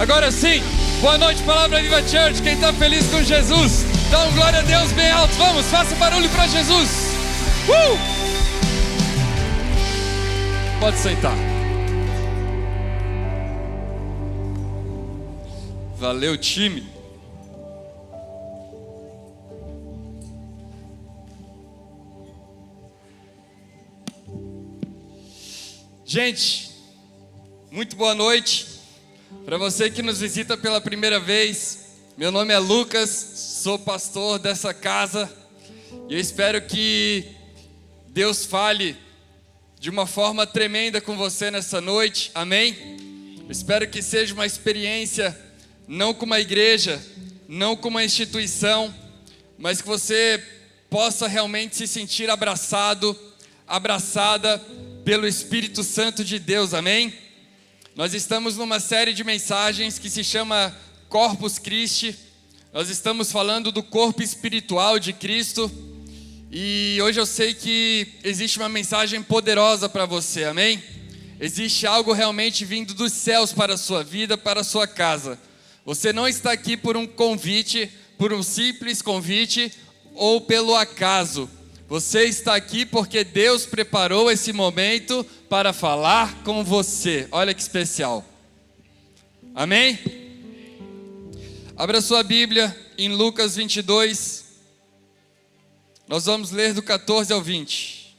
Agora sim, boa noite, Palavra Viva Church. Quem está feliz com Jesus, dá um glória a Deus bem alto. Vamos, faça barulho para Jesus. Pode sentar. Valeu, time. Gente, muito boa noite. Para você que nos visita pela primeira vez, meu nome é Lucas, sou pastor dessa casa e eu espero que Deus fale de uma forma tremenda com você nessa noite, amém? Eu espero que seja uma experiência não com uma igreja, não com uma instituição, mas que você possa realmente se sentir abraçado, abraçada pelo Espírito Santo de Deus, amém? Nós estamos numa série de mensagens que se chama Corpus Christi. Nós estamos falando do corpo espiritual de Cristo. E hoje eu sei que existe uma mensagem poderosa para você, amém? Existe algo realmente vindo dos céus para a sua vida, para a sua casa. Você não está aqui por um convite, por um simples convite ou pelo acaso. Você está aqui porque Deus preparou esse momento para falar com você. Olha que especial. Amém? Abra sua Bíblia em Lucas 22. Nós vamos ler do 14 ao 20.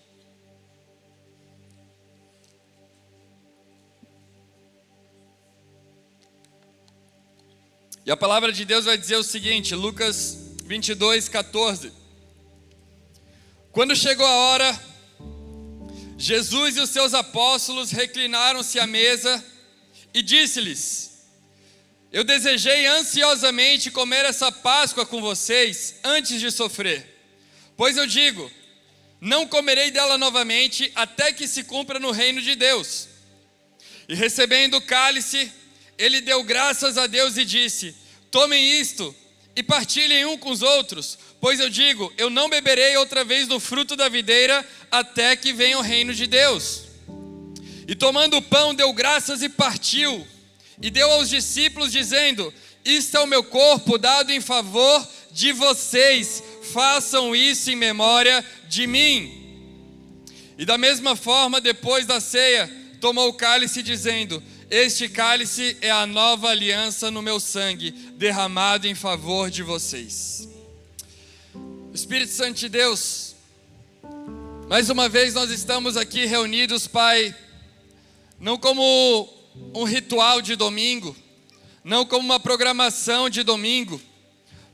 E a palavra de Deus vai dizer o seguinte, Lucas 22, 14. Quando chegou a hora, Jesus e os seus apóstolos reclinaram-se à mesa e disse-lhes: eu desejei ansiosamente comer essa Páscoa com vocês antes de sofrer. Pois eu digo, não comerei dela novamente até que se cumpra no reino de Deus. E recebendo o cálice, ele deu graças a Deus e disse: tomem isto e partilhem um com os outros, pois eu digo, eu não beberei outra vez do fruto da videira até que venha o reino de Deus. E tomando o pão, deu graças e partiu, e deu aos discípulos dizendo: isto é o meu corpo dado em favor de vocês, façam isso em memória de mim. E da mesma forma, depois da ceia, tomou o cálice dizendo: este cálice é a nova aliança no meu sangue, derramado em favor de vocês. Espírito Santo de Deus, mais uma vez nós estamos aqui reunidos, Pai, não como um ritual de domingo, não como uma programação de domingo,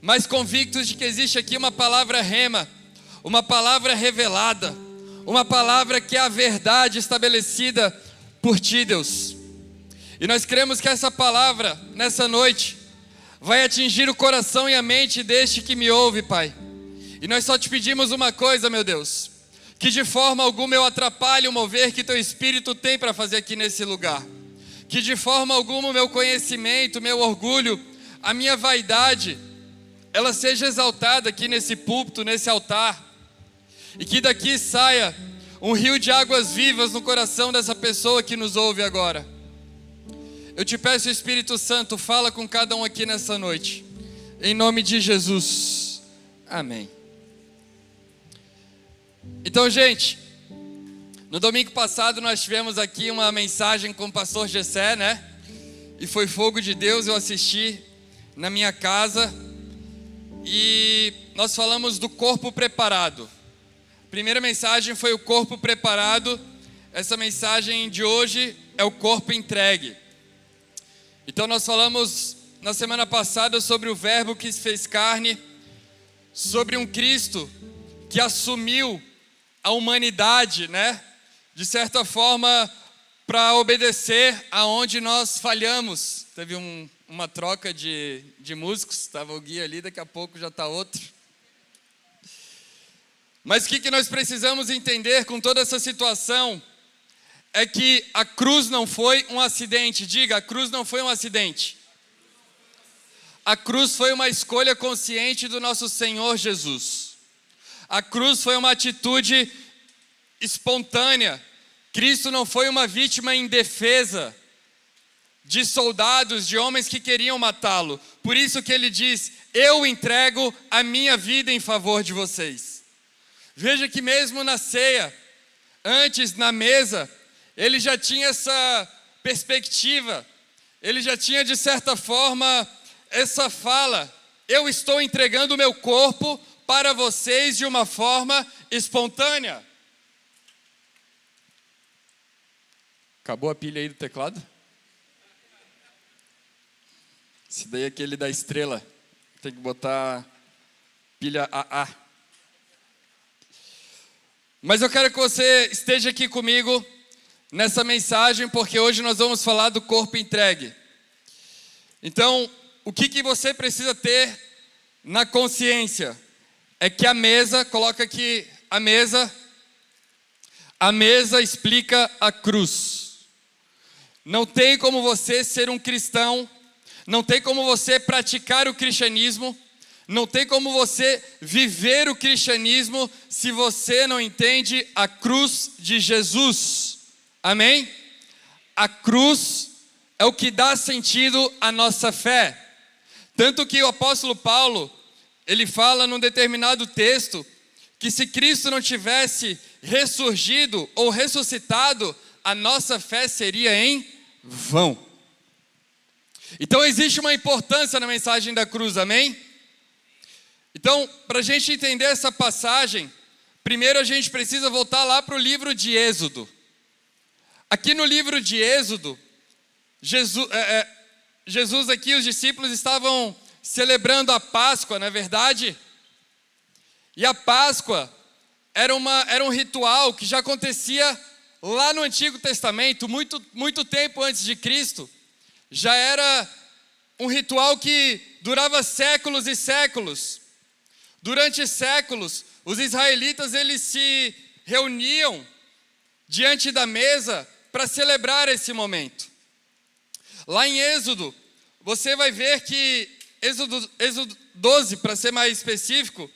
mas convictos de que existe aqui uma palavra rema, uma palavra revelada, uma palavra que é a verdade estabelecida por Ti, Deus. E nós cremos que essa palavra, nessa noite, vai atingir o coração e a mente deste que me ouve, Pai. E nós só te pedimos uma coisa, meu Deus, que de forma alguma eu atrapalhe o mover que Teu Espírito tem para fazer aqui nesse lugar. Que de forma alguma o meu conhecimento, o meu orgulho, a minha vaidade, ela seja exaltada aqui nesse púlpito, nesse altar. E que daqui saia um rio de águas vivas no coração dessa pessoa que nos ouve agora. Eu te peço, Espírito Santo, fala com cada um aqui nessa noite. Em nome de Jesus. Amém. Então, gente, no domingo passado nós tivemos aqui uma mensagem com o pastor Gessé, né? E foi fogo de Deus, eu assisti na minha casa. E nós falamos do corpo preparado. A primeira mensagem foi o corpo preparado. Essa mensagem de hoje é o corpo entregue. Então nós falamos na semana passada sobre o verbo que se fez carne, sobre um Cristo que assumiu a humanidade, né? De certa forma, para obedecer aonde nós falhamos. Teve uma troca de músicos, estava o Gui ali, daqui a pouco já está outro. Mas o que nós precisamos entender com toda essa situação é que a cruz não foi um acidente. Diga, a cruz não foi um acidente. A cruz foi uma escolha consciente do nosso Senhor Jesus. A cruz foi uma atitude espontânea. Cristo não foi uma vítima indefesa de soldados, de homens que queriam matá-lo. Por isso que ele diz: eu entrego a minha vida em favor de vocês. Veja que mesmo na ceia, antes na mesa, ele já tinha essa perspectiva, ele já tinha de certa forma essa fala: eu estou entregando o meu corpo para vocês de uma forma espontânea. Acabou a pilha aí do teclado? Esse daí é aquele da estrela. Tem que botar pilha AA. Mas eu quero que você esteja aqui comigo nessa mensagem, porque hoje nós vamos falar do corpo entregue. Então, o que você precisa ter na consciência é que a mesa, coloca aqui a mesa explica a cruz. Não tem como você ser um cristão, não tem como você praticar o cristianismo, não tem como você viver o cristianismo se você não entende a cruz de Jesus. Amém? A cruz é o que dá sentido à nossa fé. Tanto que o apóstolo Paulo, ele fala num determinado texto, que se Cristo não tivesse ressurgido ou ressuscitado, a nossa fé seria em vão. Então existe uma importância na mensagem da cruz, amém? Então, para a gente entender essa passagem, primeiro a gente precisa voltar lá para o livro de Êxodo. Aqui no livro de Êxodo, Jesus aqui, os discípulos estavam celebrando a Páscoa, não é verdade? E a Páscoa era um ritual que já acontecia lá no Antigo Testamento, muito tempo antes de Cristo. Já era um ritual que durava séculos e séculos. Durante séculos, os israelitas eles se reuniam diante da mesa para celebrar esse momento. Lá em Êxodo, você vai ver que, Êxodo 12, para ser mais específico,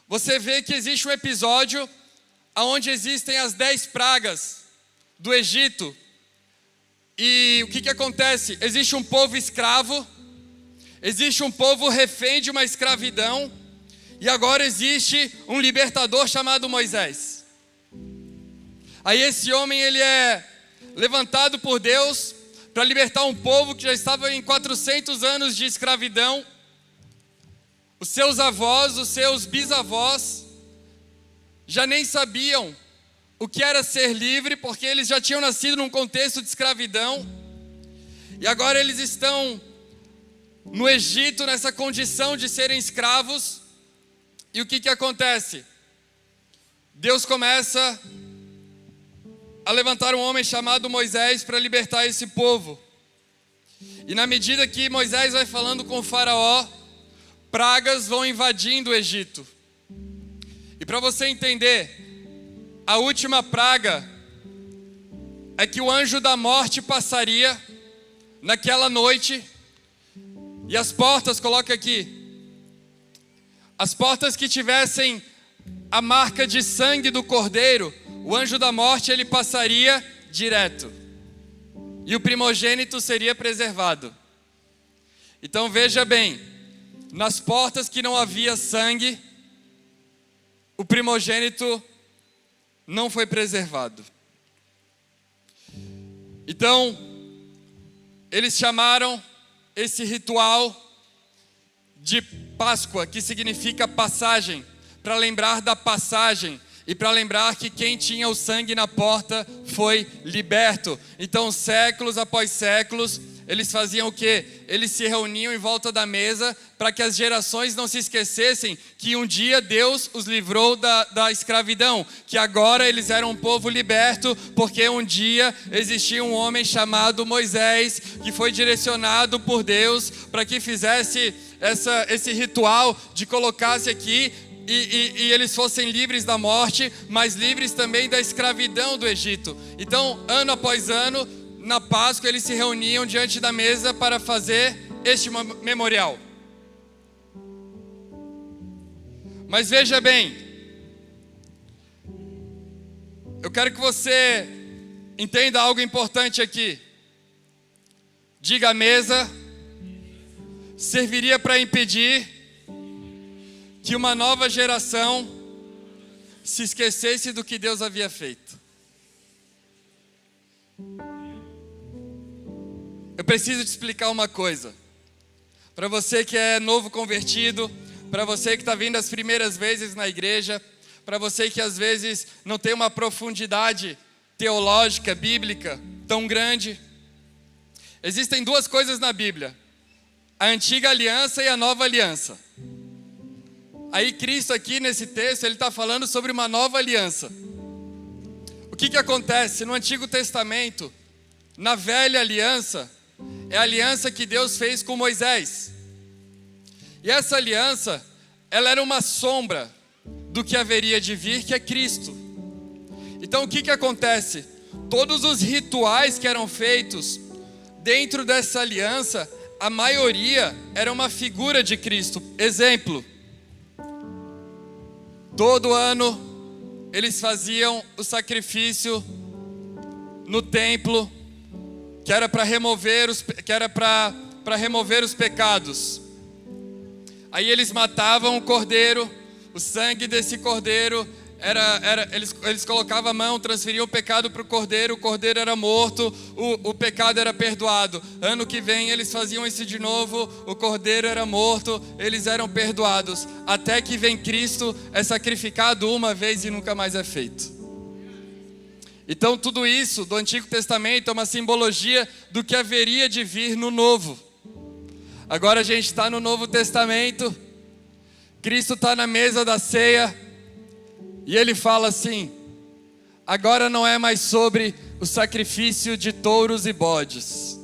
você vê que existe um episódio onde existem as 10 pragas do Egito. E o que acontece? Existe um povo escravo, existe um povo refém de uma escravidão, e agora existe um libertador chamado Moisés. Aí esse homem ele é levantado por Deus para libertar um povo que já estava em 400 anos de escravidão. Os seus avós, os seus bisavós já nem sabiam o que era ser livre, porque eles já tinham nascido num contexto de escravidão. E agora eles estão no Egito, nessa condição de serem escravos. E o que acontece? Deus começa a levantar um homem chamado Moisés para libertar esse povo. E na medida que Moisés vai falando com o faraó, pragas vão invadindo o Egito. E para você entender, a última praga é que o anjo da morte passaria naquela noite, e as portas, coloca aqui, as portas que tivessem a marca de sangue do cordeiro, o anjo da morte ele passaria direto, e o primogênito seria preservado. Então veja bem, nas portas que não havia sangue, o primogênito não foi preservado. Então, eles chamaram esse ritual de Páscoa, que significa passagem, para lembrar da passagem e para lembrar que quem tinha o sangue na porta foi liberto. Então, séculos após séculos, eles faziam o quê? Eles se reuniam em volta da mesa para que as gerações não se esquecessem que um dia Deus os livrou da escravidão, que agora eles eram um povo liberto, porque um dia existia um homem chamado Moisés, que foi direcionado por Deus para que fizesse esse ritual de colocar-se aqui e eles fossem livres da morte, mas livres também da escravidão do Egito. Então, ano após ano, na Páscoa, eles se reuniam diante da mesa para fazer este memorial. Mas veja bem, eu quero que você entenda algo importante aqui. Diga: a mesa serviria para impedir que uma nova geração se esquecesse do que Deus havia feito. Eu preciso te explicar uma coisa. Para você que é novo convertido, para você que está vindo as primeiras vezes na igreja, para você que às vezes não tem uma profundidade teológica, bíblica tão grande. Existem duas coisas na Bíblia: a antiga aliança e a nova aliança. Aí Cristo aqui nesse texto, ele está falando sobre uma nova aliança. O que acontece? No Antigo Testamento, na velha aliança, é a aliança que Deus fez com Moisés. E essa aliança, ela era uma sombra do que haveria de vir, que é Cristo. Então o que acontece? Todos os rituais que eram feitos dentro dessa aliança, a maioria era uma figura de Cristo. Exemplo: todo ano eles faziam o sacrifício no templo, que era para remover os pecados. Aí eles matavam o cordeiro, o sangue desse cordeiro eles colocavam a mão, transferiam o pecado para o cordeiro era morto, o pecado era perdoado. Ano que vem eles faziam isso de novo, o cordeiro era morto, eles eram perdoados. Até que vem Cristo, é sacrificado uma vez e nunca mais é feito. Então tudo isso do Antigo Testamento é uma simbologia do que haveria de vir no Novo. Agora a gente está no Novo Testamento, Cristo está na mesa da ceia, e Ele fala assim: agora não é mais sobre o sacrifício de touros e bodes.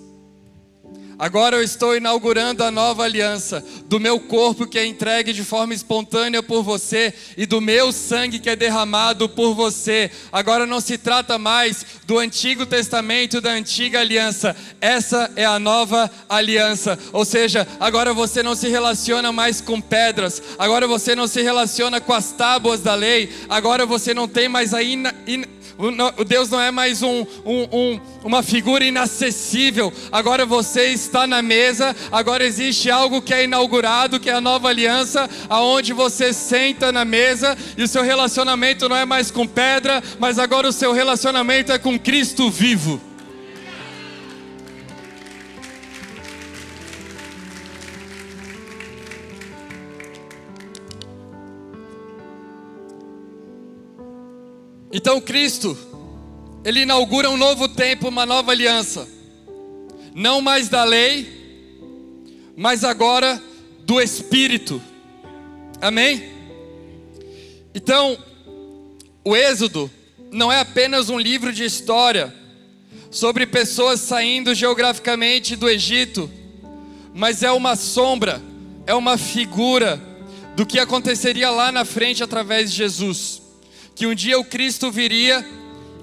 Agora eu estou inaugurando a nova aliança do meu corpo, que é entregue de forma espontânea por você, e do meu sangue que é derramado por você. Agora não se trata mais do Antigo Testamento, da antiga aliança. Essa é a nova aliança. Ou seja, agora você não se relaciona mais com pedras. Agora você não se relaciona com as tábuas da lei. Agora você não tem mais o Deus não é mais uma figura inacessível. Agora você está na mesa. Agora existe algo que é inaugurado, que é a nova aliança, aonde você senta na mesa e o seu relacionamento não é mais com pedra, mas agora o seu relacionamento é com Cristo vivo. Então Cristo, Ele inaugura um novo tempo, uma nova aliança. Não mais da lei, mas agora do Espírito. Amém? Então, o Êxodo não é apenas um livro de história sobre pessoas saindo geograficamente do Egito, mas é uma sombra, é uma figura do que aconteceria lá na frente através de Jesus. Que um dia o Cristo viria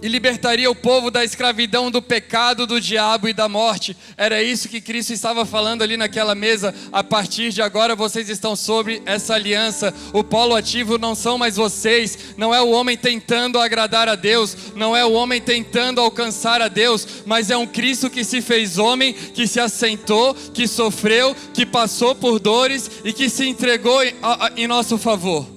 e libertaria o povo da escravidão, do pecado, do diabo e da morte. Era isso que Cristo estava falando ali naquela mesa. A partir de agora vocês estão sobre essa aliança. O polo ativo não são mais vocês. Não é o homem tentando agradar a Deus, não é o homem tentando alcançar a Deus, mas é um Cristo que se fez homem, que se assentou, que sofreu, que passou por dores e que se entregou em nosso favor.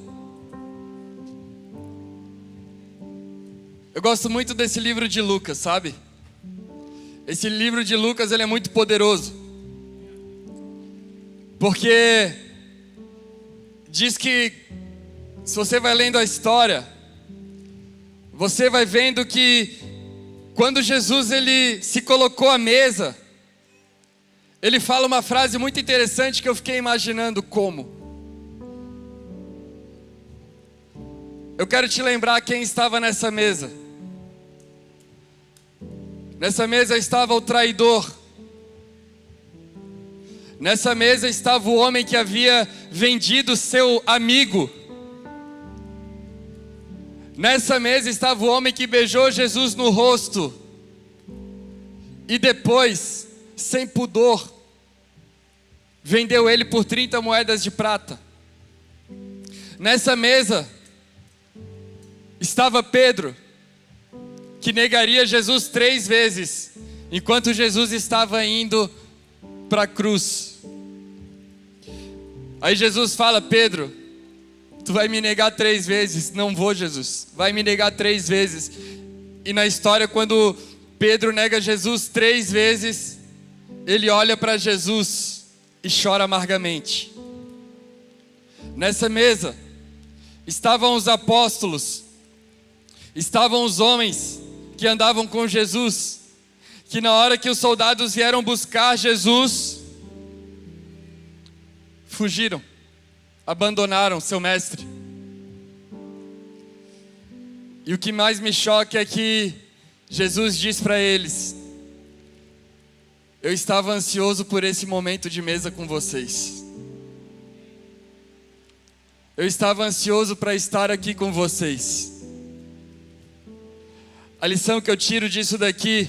Eu gosto muito desse livro de Lucas, sabe? Esse livro de Lucas, ele é muito poderoso. Porque diz que, se você vai lendo a história, você vai vendo que quando Jesus ele se colocou à mesa, ele fala uma frase muito interessante que eu fiquei imaginando como. Eu quero te lembrar quem estava nessa mesa. Nessa mesa estava o traidor. Nessa mesa estava o homem que havia vendido seu amigo. Nessa mesa estava o homem que beijou Jesus no rosto e depois, sem pudor, vendeu ele por 30 moedas de prata. Nessa mesa estava Pedro, que negaria Jesus 3 vezes, enquanto Jesus estava indo para a cruz. Aí Jesus fala: Pedro, tu vai me negar 3 vezes. Não vou, Jesus. Vai me negar 3 vezes. E na história, quando Pedro nega Jesus 3 vezes, ele olha para Jesus e chora amargamente. Nessa mesa estavam os apóstolos, estavam os homens que andavam com Jesus, que na hora que os soldados vieram buscar Jesus, fugiram, abandonaram seu mestre. E o que mais me choca é que Jesus diz para eles: eu estava ansioso por esse momento de mesa com vocês. Eu estava ansioso para estar aqui com vocês. A lição que eu tiro disso daqui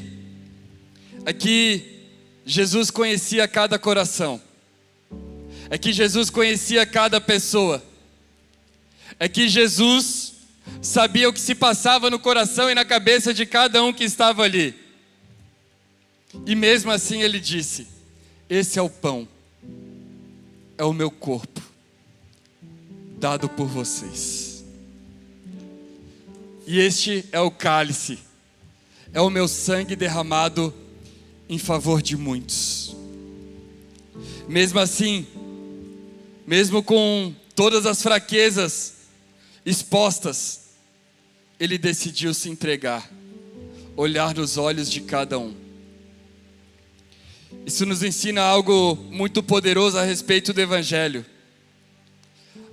é que Jesus conhecia cada coração. É que Jesus conhecia cada pessoa. É que Jesus sabia o que se passava no coração e na cabeça de cada um que estava ali. E mesmo assim ele disse: esse é o pão, é o meu corpo, dado por vocês. E este é o cálice, é o meu sangue derramado em favor de muitos. Mesmo assim, mesmo com todas as fraquezas expostas, ele decidiu se entregar, olhar nos olhos de cada um. Isso nos ensina algo muito poderoso a respeito do Evangelho.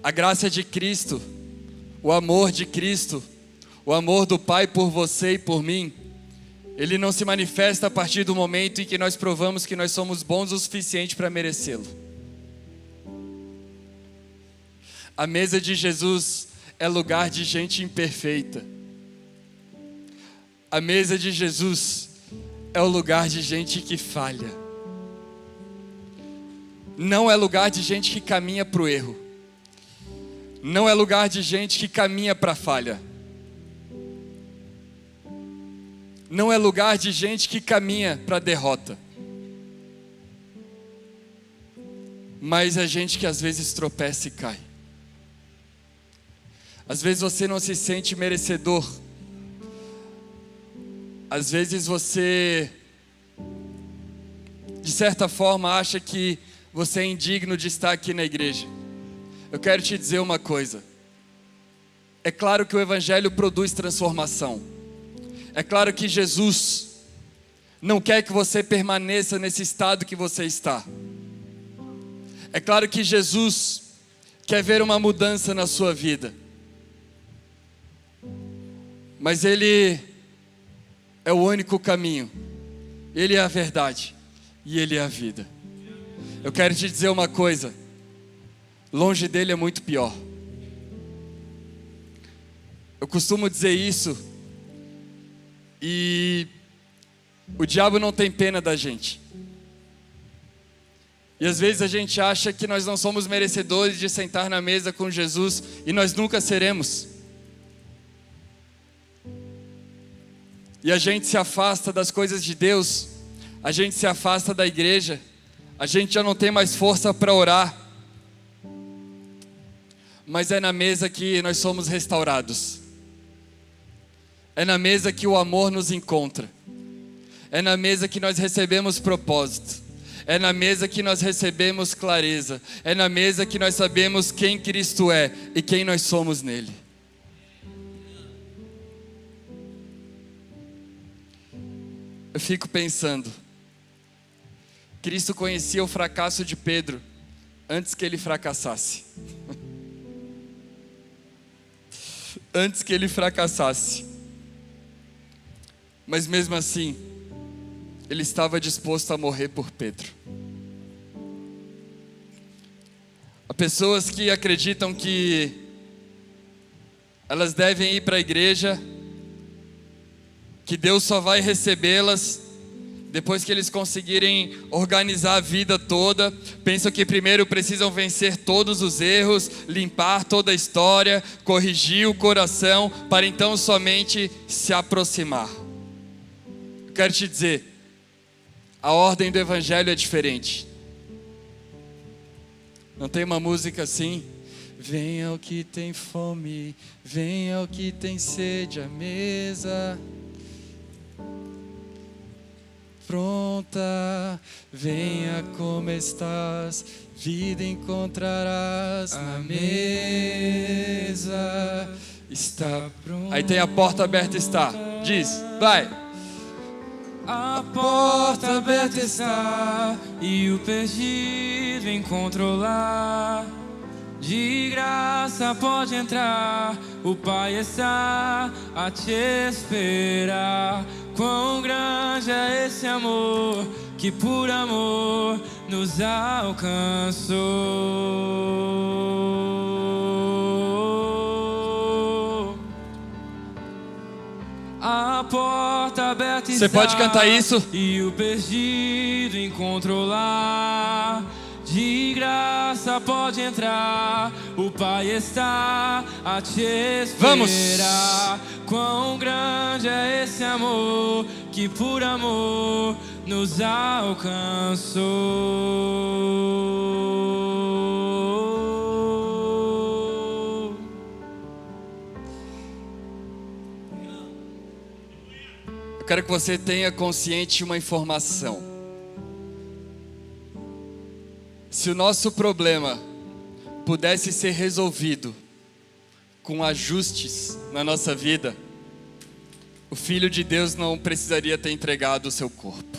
A graça de Cristo, o amor de Cristo, o amor do Pai por você e por mim, ele não se manifesta a partir do momento em que nós provamos que nós somos bons o suficiente para merecê-lo. A mesa de Jesus é lugar de gente imperfeita. A mesa de Jesus é o lugar de gente que falha. Não é lugar de gente que caminha para o erro. Não é lugar de gente que caminha para a falha. Não é lugar de gente que caminha para a derrota. Mas é gente que às vezes tropeça e cai. Às vezes você não se sente merecedor. Às vezes você, de certa forma, acha que você é indigno de estar aqui na igreja. Eu quero te dizer uma coisa. É claro que o Evangelho produz transformação. É claro que Jesus não quer que você permaneça nesse estado que você está. É claro que Jesus quer ver uma mudança na sua vida. Mas Ele é o único caminho. Ele é a verdade e Ele é a vida. Eu quero te dizer uma coisa. Longe dele é muito pior. Eu costumo dizer isso. E o diabo não tem pena da gente. E às vezes a gente acha que nós não somos merecedores de sentar na mesa com Jesus. E nós nunca seremos. E a gente se afasta das coisas de Deus. A gente se afasta da igreja. A gente já não tem mais força para orar. Mas é na mesa que nós somos restaurados. É na mesa que o amor nos encontra. É na mesa que nós recebemos propósito. É na mesa que nós recebemos clareza. É na mesa que nós sabemos quem Cristo é e quem nós somos nele. Eu fico pensando, Cristo conhecia o fracasso de Pedro antes que ele fracassasse. Antes que ele fracassasse. Mas mesmo assim, ele estava disposto a morrer por Pedro. Há pessoas que acreditam que elas devem ir para a igreja, que Deus só vai recebê-las depois que eles conseguirem organizar a vida toda. Pensam que primeiro precisam vencer todos os erros, limpar toda a história, corrigir o coração, para então somente se aproximar. Eu quero te dizer, a ordem do Evangelho é diferente. Não tem uma música assim? Venha o que tem fome, venha o que tem sede, a mesa pronta, venha como estás, vida encontrarás na mesa, está pronta. Aí tem a porta aberta está, diz, vai. A porta aberta está e o perdido encontrou lá. De graça pode entrar, o Pai está a te esperar. Quão grande é esse amor que por amor nos alcançou. A porta aberta está. Você pode cantar isso? E o perdido encontrou lá. De graça pode entrar, o Pai está a te esperar. Vamos! Quão grande é esse amor que por amor nos alcançou. Eu quero que você tenha consciente uma informação. Se o nosso problema pudesse ser resolvido com ajustes na nossa vida, o Filho de Deus não precisaria ter entregado o seu corpo.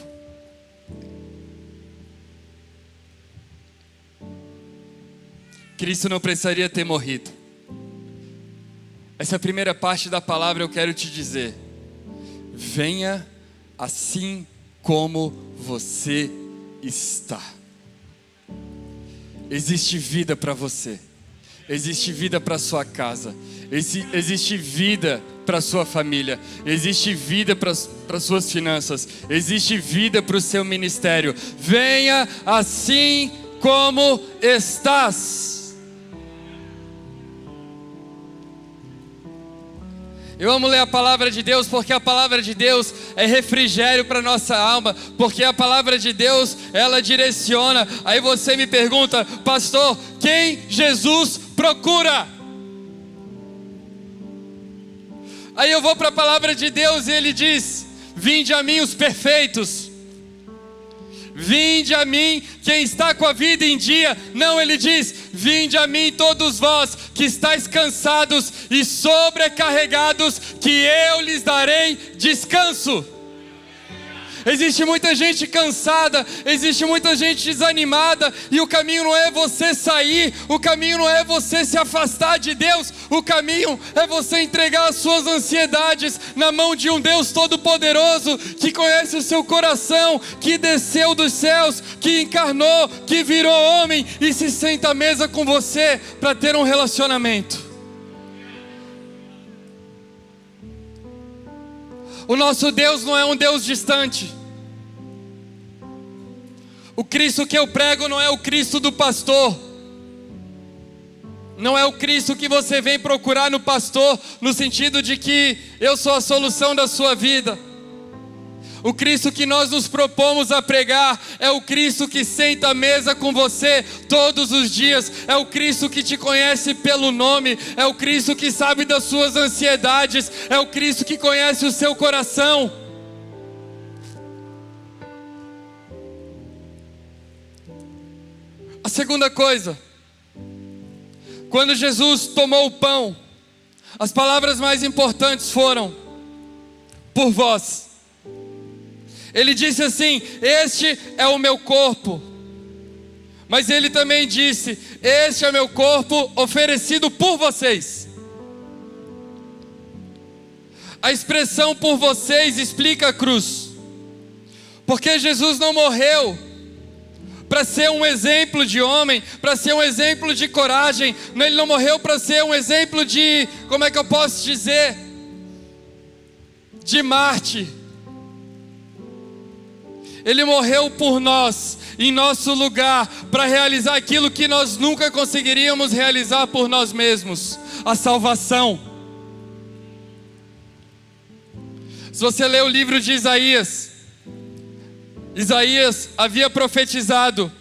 Cristo não precisaria ter morrido. Essa primeira parte da palavra eu quero te dizer: venha assim como você está. Existe vida para você, existe vida para sua casa, existe vida para sua família, existe vida para suas finanças, existe vida para o seu ministério. Venha assim como estás. Eu amo ler a palavra de Deus, porque a palavra de Deus é refrigério para nossa alma, porque a palavra de Deus, ela direciona. Aí você me pergunta: pastor, quem Jesus procura? Aí eu vou para a palavra de Deus e ele diz: vinde a mim os perfeitos, vinde a mim quem está com a vida em dia. Não, ele diz: vinde a mim todos vós que estáis cansados e sobrecarregados, que eu lhes darei descanso. Existe muita gente cansada, existe muita gente desanimada, e o caminho não é você sair, o caminho não é você se afastar de Deus, o caminho é você entregar as suas ansiedades na mão de um Deus todo-poderoso, que conhece o seu coração, que desceu dos céus, que encarnou, que virou homem e se senta à mesa com você para ter um relacionamento. O nosso Deus não é um Deus distante. O Cristo que eu prego não é o Cristo do pastor. Não é o Cristo que você vem procurar no pastor, no sentido de que eu sou a solução da sua vida. O Cristo que nós nos propomos a pregar é o Cristo que senta à mesa com você todos os dias. É o Cristo que te conhece pelo nome. É o Cristo que sabe das suas ansiedades. É o Cristo que conhece o seu coração. A segunda coisa, quando Jesus tomou o pão, as palavras mais importantes foram: por vós. Ele disse assim: este é o meu corpo. Mas ele também disse: este é o meu corpo oferecido por vocês. A expressão por vocês explica a cruz. Porque Jesus não morreu para ser um exemplo de homem, para ser um exemplo de coragem. Ele não morreu para ser um exemplo de, como é que eu posso dizer, de Marte. Ele morreu por nós, em nosso lugar, para realizar aquilo que nós nunca conseguiríamos realizar por nós mesmos: a salvação. Se você ler o livro de Isaías, Isaías havia profetizado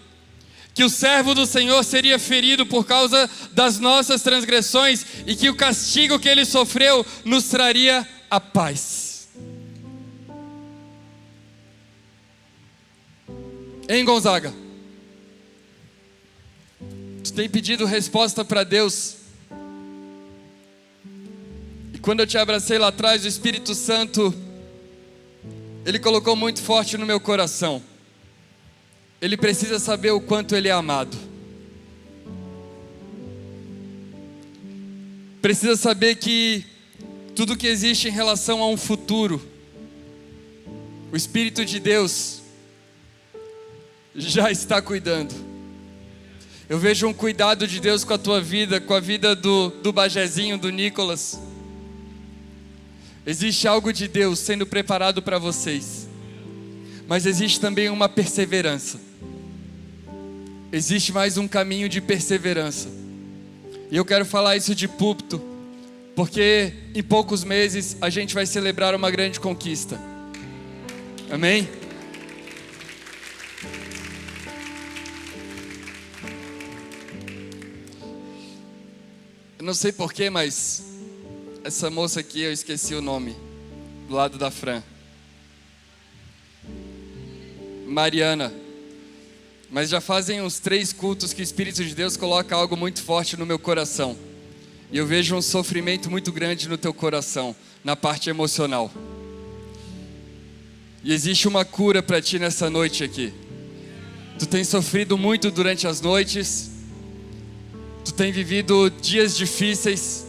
que o servo do Senhor seria ferido por causa das nossas transgressões e que o castigo que ele sofreu nos traria a paz. Hein, Gonzaga? Tu tem pedido resposta para Deus? E quando eu te abracei lá atrás, o Espírito Santo, Ele colocou muito forte no meu coração. Ele precisa saber o quanto ele é amado. Precisa saber que tudo que existe em relação a um futuro, o Espírito de Deus já está cuidando. Eu vejo um cuidado de Deus com a tua vida, com a vida do Bajezinho, do Nicolas. Existe algo de Deus sendo preparado para vocês, mas existe também uma perseverança. Existe mais um caminho de perseverança. E eu quero falar isso de púlpito, porque em poucos meses a gente vai celebrar uma grande conquista. Amém? Eu não sei porquê, mas essa moça aqui, eu esqueci o nome, do lado da Fran. Mariana. Mas já fazem uns 3 cultos que o Espírito de Deus coloca algo muito forte no meu coração. E eu vejo um sofrimento muito grande no teu coração, na parte emocional. E existe uma cura para ti nessa noite aqui. Tu tem sofrido muito durante as noites. Tu tem vivido dias difíceis.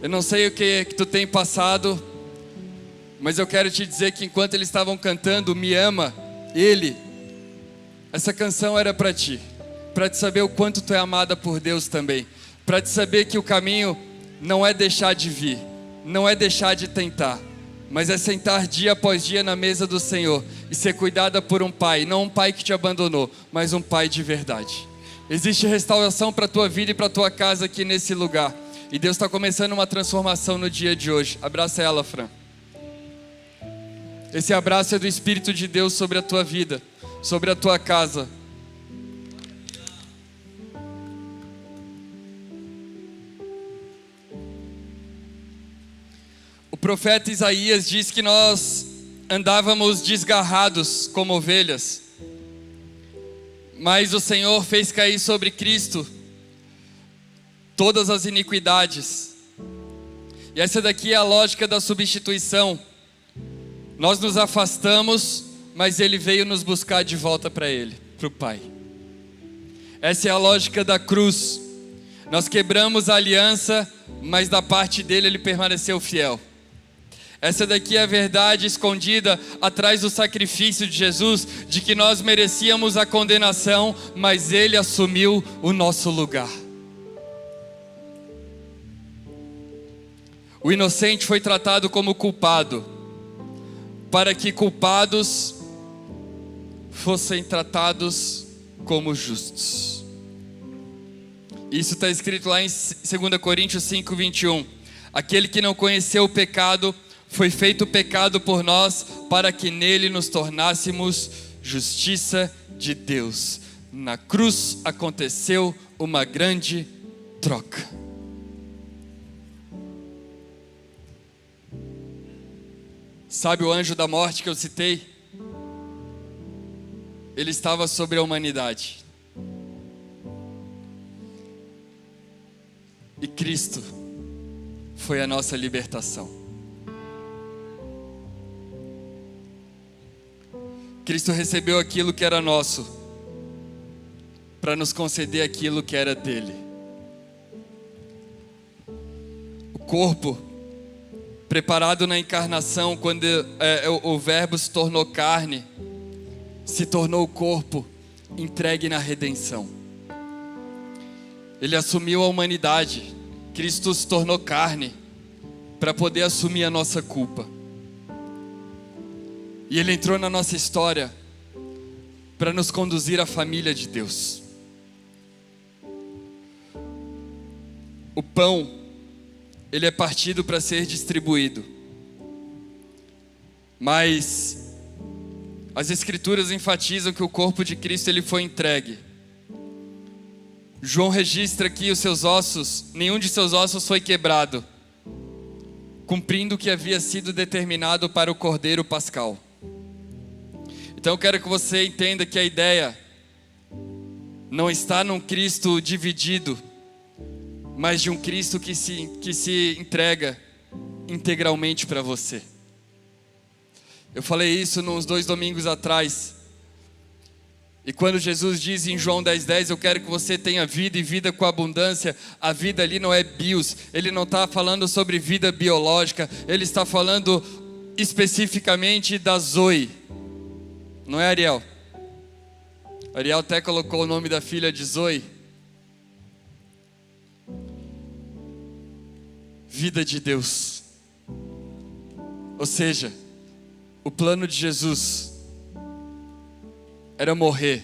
Eu não sei o que tu tem passado, mas eu quero te dizer que enquanto eles estavam cantando Me Ama, essa canção era para ti, para te saber o quanto tu é amada por Deus também, para te saber que o caminho não é deixar de vir, não é deixar de tentar, mas é sentar dia após dia na mesa do Senhor e ser cuidada por um pai, não um pai que te abandonou, mas um pai de verdade. Existe restauração para a tua vida e para a tua casa aqui nesse lugar, e Deus está começando uma transformação no dia de hoje. Abraça ela, Fran. Esse abraço é do Espírito de Deus sobre a tua vida, sobre a tua casa. O profeta Isaías diz que nós andávamos desgarrados como ovelhas, mas o Senhor fez cair sobre Cristo todas as iniquidades. E essa daqui é a lógica da substituição. Nós nos afastamos, mas Ele veio nos buscar de volta para Ele, para o Pai. Essa é a lógica da cruz. Nós quebramos a aliança, mas da parte dele Ele permaneceu fiel. Essa daqui é a verdade escondida atrás do sacrifício de Jesus, de que nós merecíamos a condenação, mas Ele assumiu o nosso lugar. O inocente foi tratado como culpado, para que culpados fossem tratados como justos. Isso está escrito lá em 2 Coríntios 5, 21. Aquele que não conheceu o pecado, foi feito pecado por nós, para que nele nos tornássemos justiça de Deus. Na cruz aconteceu uma grande troca. Sabe o anjo da morte que eu citei? Ele estava sobre a humanidade. E Cristo foi a nossa libertação. Cristo recebeu aquilo que era nosso, para nos conceder aquilo que era dele. O corpo, preparado na encarnação, quando o Verbo se tornou carne, se tornou o corpo entregue na redenção. Ele assumiu a humanidade. Cristo se tornou carne para poder assumir a nossa culpa. E Ele entrou na nossa história para nos conduzir à família de Deus. O pão, ele é partido para ser distribuído. Mas as Escrituras enfatizam que o corpo de Cristo ele foi entregue. João registra que os seus ossos, nenhum de seus ossos foi quebrado, cumprindo o que havia sido determinado para o Cordeiro Pascal. Então eu quero que você entenda que a ideia não está num Cristo dividido, mas de um Cristo que se entrega integralmente para você. Eu falei isso uns 2 domingos atrás. E quando Jesus diz em João 10:10, eu quero que você tenha vida e vida com abundância, a vida ali não é bios, ele não está falando sobre vida biológica, ele está falando especificamente da Zoe. Não é, Ariel? Ariel até colocou o nome da filha de Zoe. Vida de Deus. Ou seja, o plano de Jesus era morrer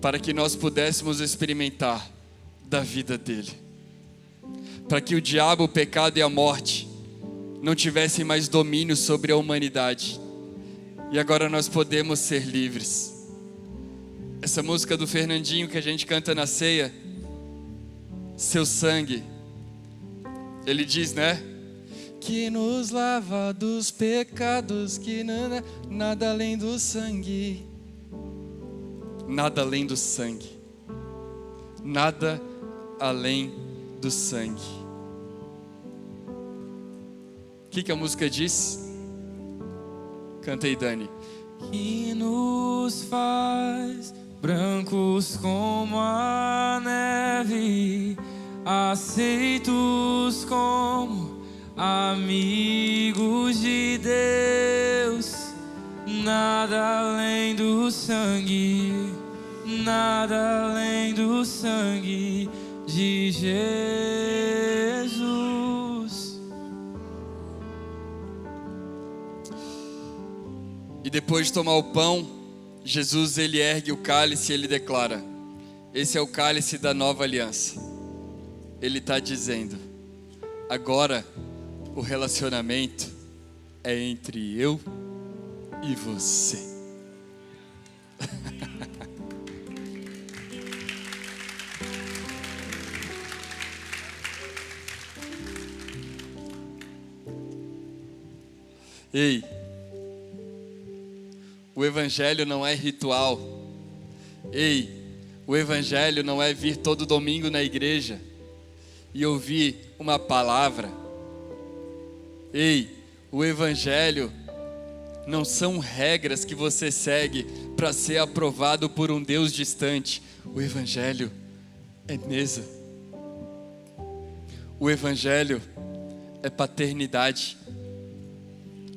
para que nós pudéssemos experimentar da vida dele, para que o diabo, o pecado e a morte não tivessem mais domínio sobre a humanidade, e agora nós podemos ser livres. Essa música do Fernandinho que a gente canta na ceia, seu sangue, ele diz, né? Que nos lava dos pecados, que nada além do sangue. Nada além do sangue. Nada além do sangue. O que a música diz? Canta aí, Dani. Que nos faz brancos como a neve, aceitos como amigos de Deus. Nada além do sangue, nada além do sangue de Jesus. E depois de tomar o pão, Jesus ele ergue o cálice e ele declara: esse é o cálice da nova aliança. Ele está dizendo: agora o relacionamento é entre eu e você. Ei, o evangelho não é ritual. Ei, o evangelho não é vir todo domingo na igreja e ouvir uma palavra. Ei, o evangelho não são regras que você segue para ser aprovado por um Deus distante. O evangelho é mesa. O evangelho é paternidade.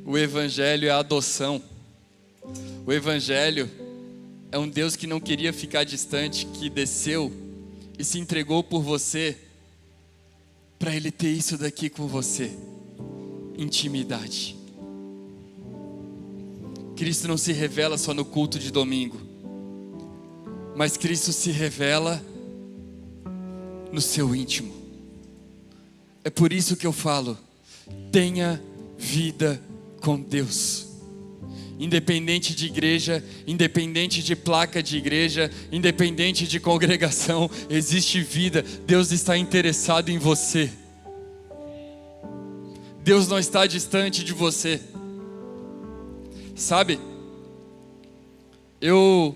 O evangelho é adoção. O evangelho é um Deus que não queria ficar distante, que desceu e se entregou por você, para Ele ter isso daqui com você, intimidade. Cristo não se revela só no culto de domingo, mas Cristo se revela no seu íntimo. É por isso que eu falo, tenha vida com Deus. Independente de igreja, independente de placa de igreja, independente de congregação, existe vida. Deus está interessado em você. Deus não está distante de você. Sabe? Eu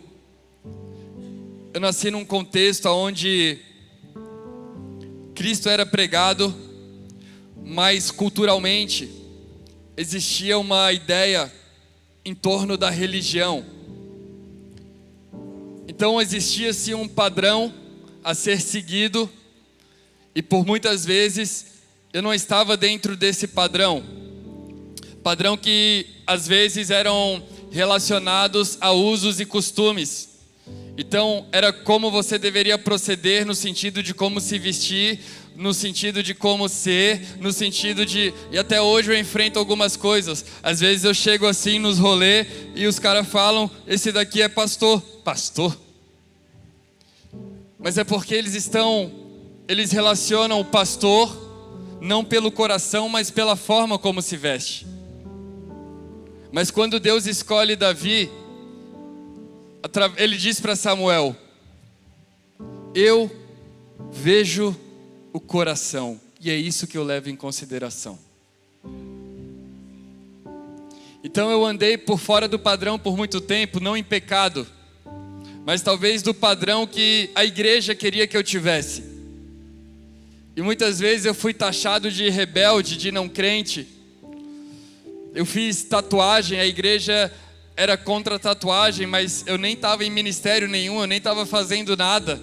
nasci num contexto onde Cristo era pregado, mas culturalmente existia uma ideia em torno da religião. Então existia-se um padrão a ser seguido, e por muitas vezes eu não estava dentro desse padrão que às vezes eram relacionados a usos e costumes. Então era como você deveria proceder, no sentido de como se vestir, no sentido de como ser, no sentido de... E até hoje eu enfrento algumas coisas. Às vezes eu chego assim nos rolês e os caras falam: esse daqui é pastor. Pastor? Mas é porque eles relacionam o pastor não pelo coração, mas pela forma como se veste. Mas quando Deus escolhe Davi, Ele diz para Samuel: eu vejo o coração, e é isso que eu levo em consideração. Então eu andei por fora do padrão por muito tempo, não em pecado, mas talvez do padrão que a igreja queria que eu tivesse. E muitas vezes eu fui taxado de rebelde, de não crente. Eu fiz tatuagem, a igreja era contra a tatuagem, mas eu nem estava em ministério nenhum, eu nem estava fazendo nada.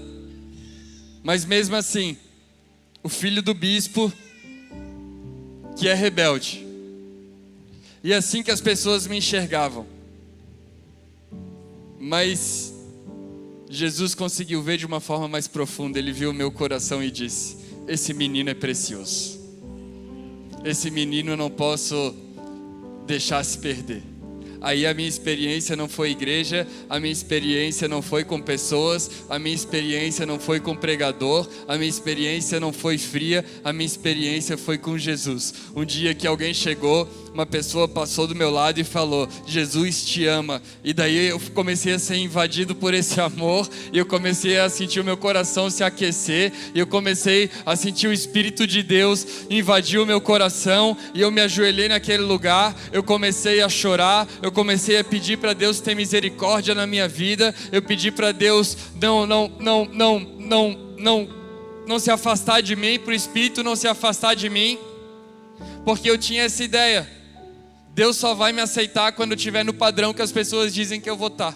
Mas mesmo assim, o filho do bispo, que é rebelde. E é assim que as pessoas me enxergavam. Mas Jesus conseguiu ver de uma forma mais profunda. Ele viu o meu coração e disse: esse menino é precioso. Esse menino eu não posso deixar se perder. Aí a minha experiência não foi igreja, a minha experiência não foi com pessoas, a minha experiência não foi com pregador, a minha experiência não foi fria, a minha experiência foi com Jesus. Um dia que alguém chegou, uma pessoa passou do meu lado e falou: Jesus te ama. E daí eu comecei a ser invadido por esse amor, e eu comecei a sentir o meu coração se aquecer, e eu comecei a sentir o Espírito de Deus invadir o meu coração, e eu me ajoelhei naquele lugar, eu comecei a chorar, eu comecei a pedir para Deus ter misericórdia na minha vida, eu pedi para Deus não se afastar de mim, para o Espírito não se afastar de mim, porque eu tinha essa ideia: Deus só vai me aceitar quando eu estiver no padrão que as pessoas dizem que eu vou estar.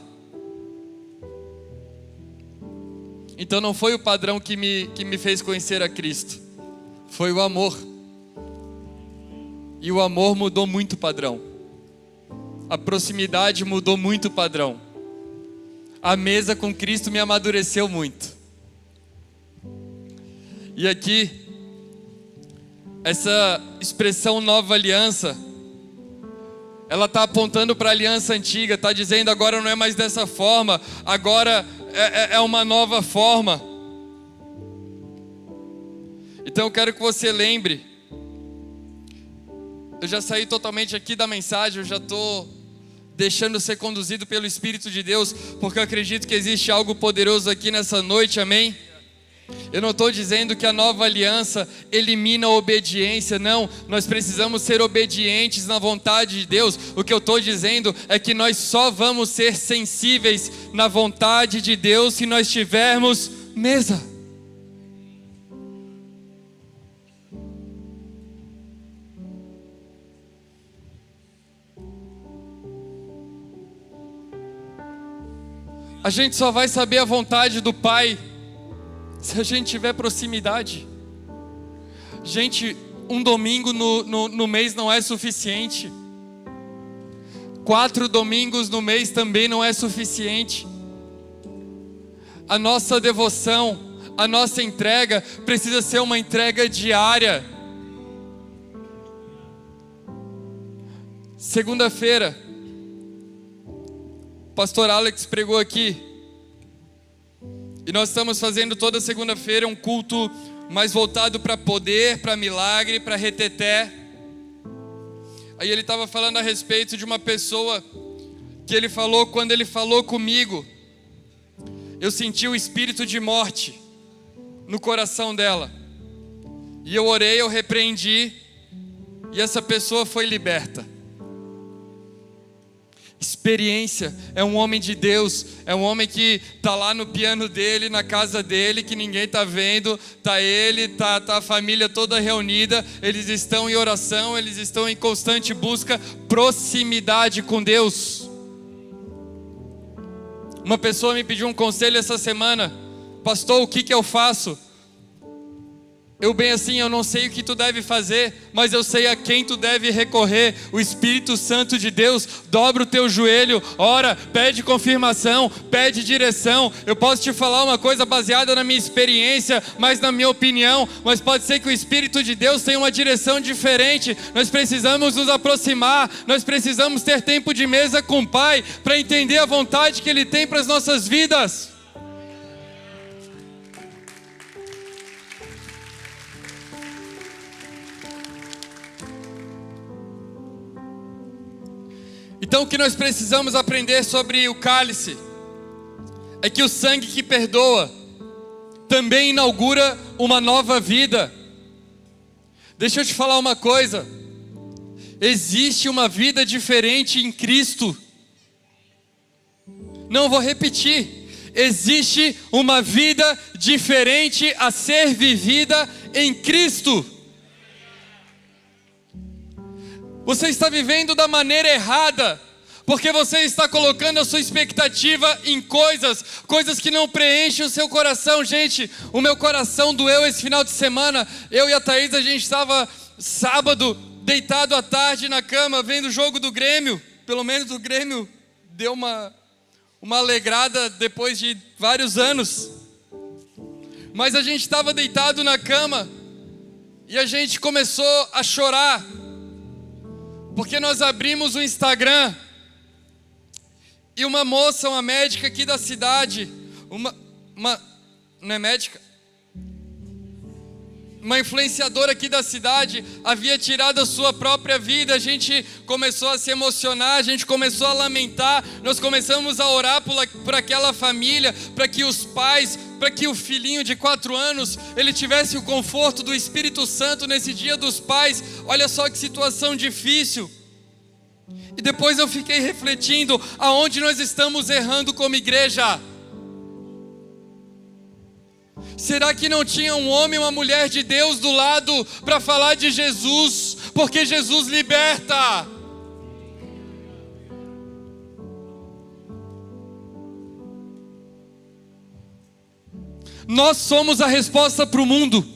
Então não foi o padrão que me fez conhecer a Cristo, foi o amor. E o amor mudou muito o padrão. A proximidade mudou muito o padrão. A mesa com Cristo me amadureceu muito. E aqui, essa expressão nova aliança, ela está apontando para a aliança antiga, está dizendo agora não é mais dessa forma, agora é uma nova forma. Então eu quero que você lembre, eu já saí totalmente aqui da mensagem, eu já estou deixando ser conduzido pelo Espírito de Deus, porque eu acredito que existe algo poderoso aqui nessa noite, amém? Eu não estou dizendo que a nova aliança elimina a obediência, não. Nós precisamos ser obedientes na vontade de Deus. O que eu estou dizendo é que nós só vamos ser sensíveis na vontade de Deus se nós tivermos mesa. A gente só vai saber a vontade do Pai se a gente tiver proximidade. Gente, um domingo no mês não é suficiente. 4 domingos no mês também não é suficiente. A nossa devoção, a nossa entrega precisa ser uma entrega diária. Segunda-feira, o pastor Alex pregou aqui. E nós estamos fazendo toda segunda-feira um culto mais voltado para poder, para milagre, para reteté. Aí ele estava falando a respeito de uma pessoa que ele falou, quando ele falou comigo, eu senti o espírito de morte no coração dela. E eu orei, eu repreendi, e essa pessoa foi liberta. Experiência, é um homem de Deus, é um homem que está lá no piano dele, na casa dele, que ninguém está vendo, está ele, tá a família toda reunida, eles estão em oração, eles estão em constante busca, proximidade com Deus. Uma pessoa me pediu um conselho essa semana: pastor, o que eu faço? Eu bem assim, eu não sei o que tu deve fazer, mas eu sei a quem tu deve recorrer, o Espírito Santo de Deus. Dobra o teu joelho, ora, pede confirmação, pede direção. Eu posso te falar uma coisa baseada na minha experiência, mas na minha opinião, mas pode ser que o Espírito de Deus tenha uma direção diferente. Nós precisamos nos aproximar, nós precisamos ter tempo de mesa com o Pai, para entender a vontade que Ele tem para as nossas vidas. Então o que nós precisamos aprender sobre o cálice é que o sangue que perdoa também inaugura uma nova vida. Deixa eu te falar uma coisa. Existe uma vida diferente em Cristo. Não vou repetir. Existe uma vida diferente a ser vivida em Cristo. Você está vivendo da maneira errada, porque você está colocando a sua expectativa em coisas que não preenchem o seu coração. Gente, o meu coração doeu esse final de semana. Eu e a Thaís, a gente estava sábado, deitado à tarde na cama, vendo o jogo do Grêmio. Pelo menos o Grêmio deu uma alegrada depois de vários anos. Mas a gente estava deitado na cama e a gente começou a chorar, porque nós abrimos o Instagram e uma moça, uma médica aqui da cidade, não é médica? Uma influenciadora aqui da cidade havia tirado a sua própria vida. A gente começou a se emocionar, a gente começou a lamentar, nós começamos a orar por aquela família, para que os pais, para que o filhinho de 4 anos, ele tivesse o conforto do Espírito Santo nesse dia dos pais. Olha só que situação difícil. E depois eu fiquei refletindo, aonde nós estamos errando como igreja? Será que não tinha um homem e uma mulher de Deus do lado para falar de Jesus? Porque Jesus liberta. Nós somos a resposta para o mundo,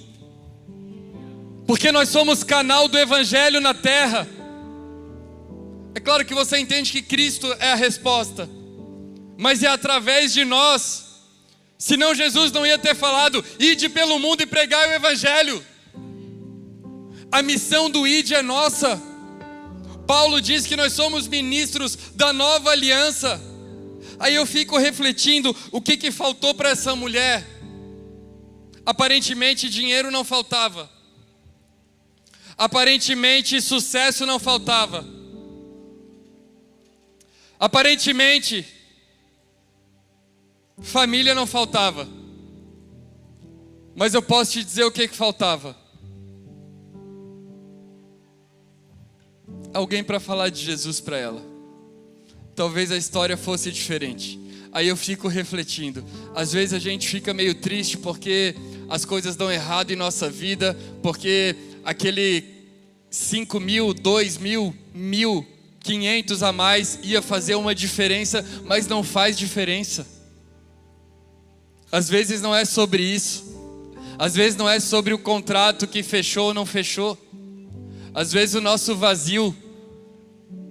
porque nós somos canal do Evangelho na terra. É claro que você entende que Cristo é a resposta, mas é através de nós. Senão Jesus não ia ter falado: ide pelo mundo e pregai o Evangelho. A missão do ide é nossa. Paulo diz que nós somos ministros da nova aliança. Aí eu fico refletindo, o que faltou para essa mulher? Aparentemente dinheiro não faltava, aparentemente sucesso não faltava, aparentemente família não faltava. Mas eu posso te dizer o que faltava: alguém para falar de Jesus para ela. Talvez a história fosse diferente. Aí eu fico refletindo, às vezes a gente fica meio triste porque as coisas dão errado em nossa vida, porque aquele 5 mil, 2 mil, 1.500 a mais ia fazer uma diferença, mas não faz diferença. Às vezes não é sobre isso. Às vezes não é sobre o contrato que fechou ou não fechou. Às vezes o nosso vazio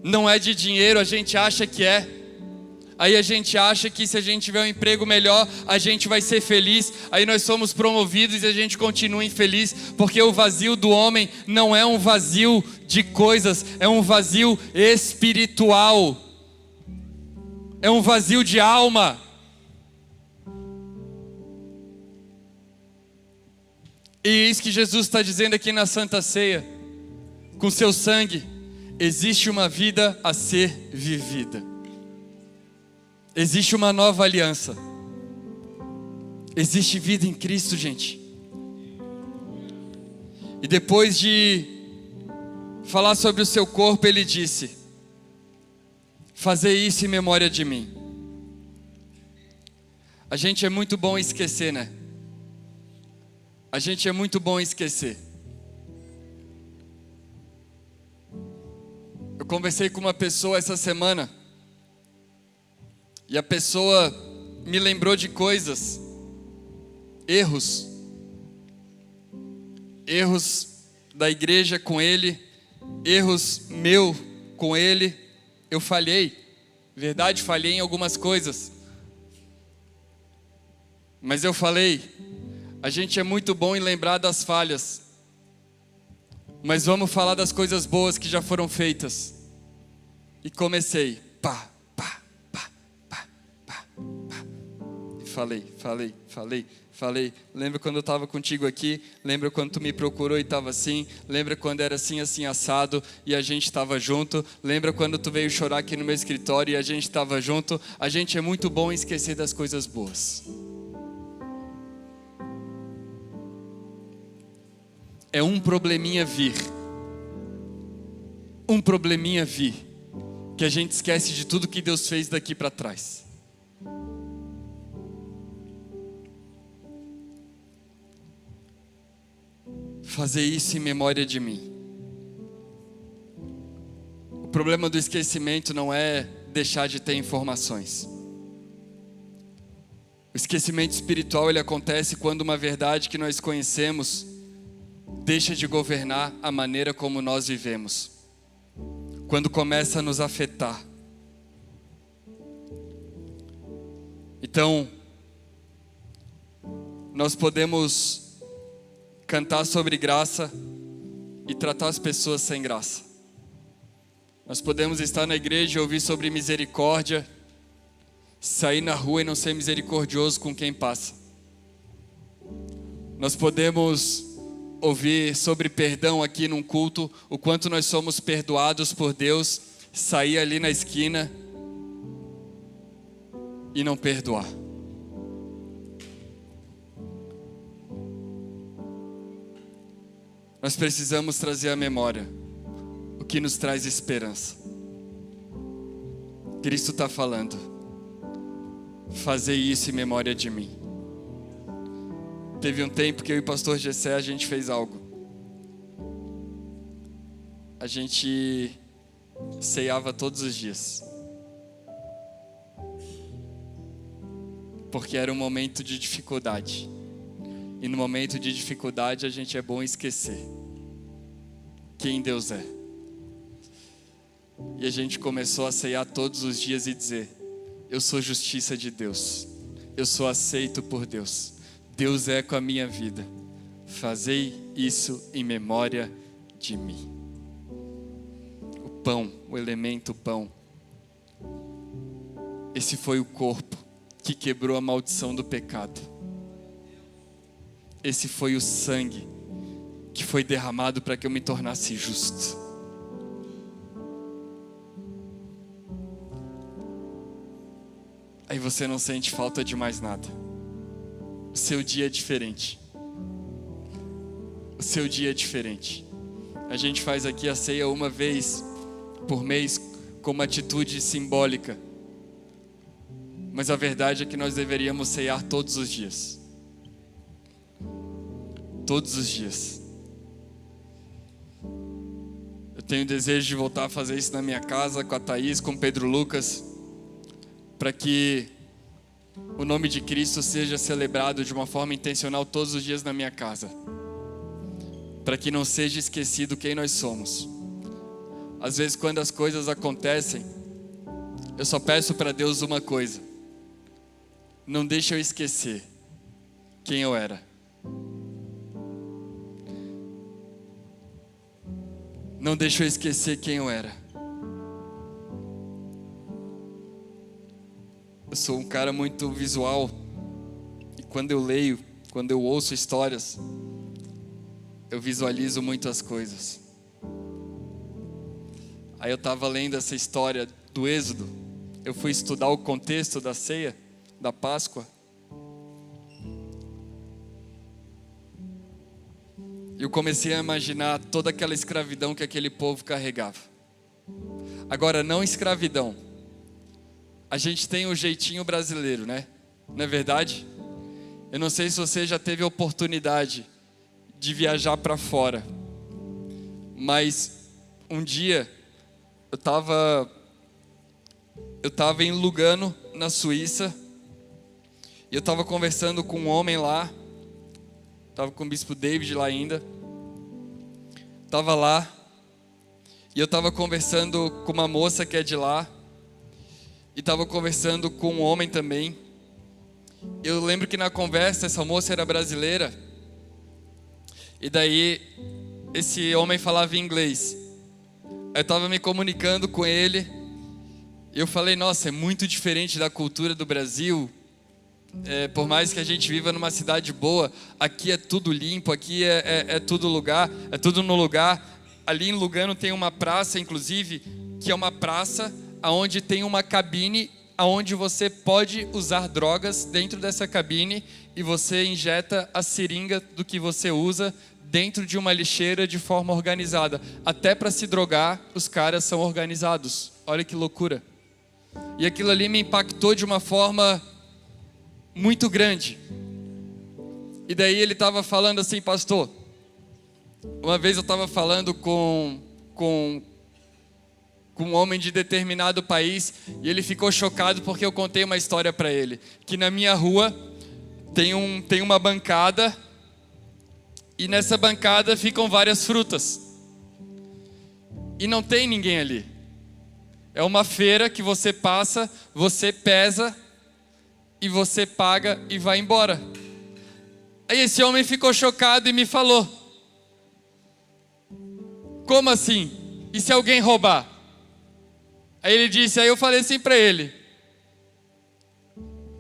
não é de dinheiro, a gente acha que é. Aí a gente acha que se a gente tiver um emprego melhor, a gente vai ser feliz. Aí nós somos promovidos e a gente continua infeliz, porque o vazio do homem não é um vazio de coisas, é um vazio espiritual. É um vazio de alma. E é isso que Jesus está dizendo aqui na Santa Ceia. Com seu sangue, existe uma vida a ser vivida. Existe uma nova aliança. Existe vida em Cristo, gente. E depois de falar sobre o seu corpo, ele disse: fazei isso em memória de mim. A gente é muito bom em esquecer, né? A gente é muito bom em esquecer. Eu conversei com uma pessoa essa semana, e a pessoa me lembrou de coisas, erros da igreja com ele, erros meu com ele. Eu falhei, verdade, falhei em algumas coisas, mas eu falei: a gente é muito bom em lembrar das falhas, mas vamos falar das coisas boas que já foram feitas. E comecei, pá. Falei. Lembra quando eu estava contigo aqui? Lembra quando tu me procurou e estava assim? Lembra quando era assim, assim, assado e a gente estava junto? Lembra quando tu veio chorar aqui no meu escritório e a gente estava junto? A gente é muito bom em esquecer das coisas boas. é um probleminha vir. Um probleminha vir, que a gente esquece de tudo que Deus fez daqui para trás. Fazer isso em memória de mim. O problema do esquecimento não é deixar de ter informações. O esquecimento espiritual, ele acontece quando uma verdade que nós conhecemos deixa de governar a maneira como nós vivemos. Quando começa a nos afetar. Então, nós podemos cantar sobre graça e tratar as pessoas sem graça. Nós podemos estar na igreja e ouvir sobre misericórdia, sair na rua e não ser misericordioso com quem passa. Nós podemos ouvir sobre perdão aqui num culto, o quanto nós somos perdoados por Deus, sair ali na esquina e não perdoar. Nós precisamos trazer à memória o que nos traz esperança. Cristo está falando, fazer isso em memória de mim. Teve um tempo que eu e o pastor Gessé, a gente fez algo. A gente ceiava todos os dias. Porque era um momento de dificuldade. E no momento de dificuldade a gente é bom esquecer quem Deus é. E a gente começou a ceiar todos os dias e dizer: eu sou justiça de Deus. Eu sou aceito por Deus. Deus é com a minha vida. Fazei isso em memória de mim. O pão, o elemento pão. Esse foi o corpo que quebrou a maldição do pecado. Esse foi o sangue que foi derramado para que eu me tornasse justo. Aí você não sente falta de mais nada. O seu dia é diferente. O seu dia é diferente. A gente faz aqui a ceia uma vez por mês como atitude simbólica. Mas a verdade é que nós deveríamos ceiar todos os dias. Todos os dias. Eu tenho desejo de voltar a fazer isso na minha casa, com a Thaís, com o Pedro Lucas, para que o nome de Cristo seja celebrado de uma forma intencional todos os dias na minha casa. Para que não seja esquecido quem nós somos. Às vezes quando as coisas acontecem, eu só peço para Deus uma coisa: não deixa eu esquecer quem eu era. Não deixa eu esquecer quem eu era. Eu sou um cara muito visual. E quando eu leio, quando eu ouço histórias, eu visualizo muitas coisas. Aí eu estava lendo essa história do Êxodo. Eu fui estudar o contexto da ceia, da Páscoa. E eu comecei a imaginar toda aquela escravidão que aquele povo carregava. Agora, não escravidão. A gente tem o jeitinho brasileiro, né? Não é verdade? Eu não sei se você já teve a oportunidade de viajar para fora. Mas um dia eu estava em Lugano, na Suíça. E eu estava conversando com um homem lá. Estava com o bispo David lá ainda. Estava lá. E eu estava conversando com uma moça que é de lá. E estava conversando com um homem também. Eu lembro que na conversa essa moça era brasileira. E daí esse homem falava inglês. Eu estava me comunicando com ele. E eu falei: nossa, é muito diferente da cultura do Brasil. Por mais que a gente viva numa cidade boa, aqui é tudo limpo, aqui é tudo lugar, é tudo no lugar. Ali em Lugano tem uma praça, inclusive, que é uma praça onde tem uma cabine onde você pode usar drogas dentro dessa cabine e você injeta a seringa do que você usa dentro de uma lixeira de forma organizada. Até para se drogar, os caras são organizados. Olha que loucura. E aquilo ali me impactou de uma forma muito grande. E daí ele estava falando assim, pastor, uma vez eu estava falando com um homem de determinado país, e ele ficou chocado porque eu contei uma história para ele, que na minha rua tem uma bancada, e nessa bancada ficam várias frutas, e não tem ninguém ali. É uma feira que você passa, você pesa, e você paga e vai embora. Aí esse homem ficou chocado e me falou: como assim? E se alguém roubar? Aí ele disse, aí eu falei assim para ele: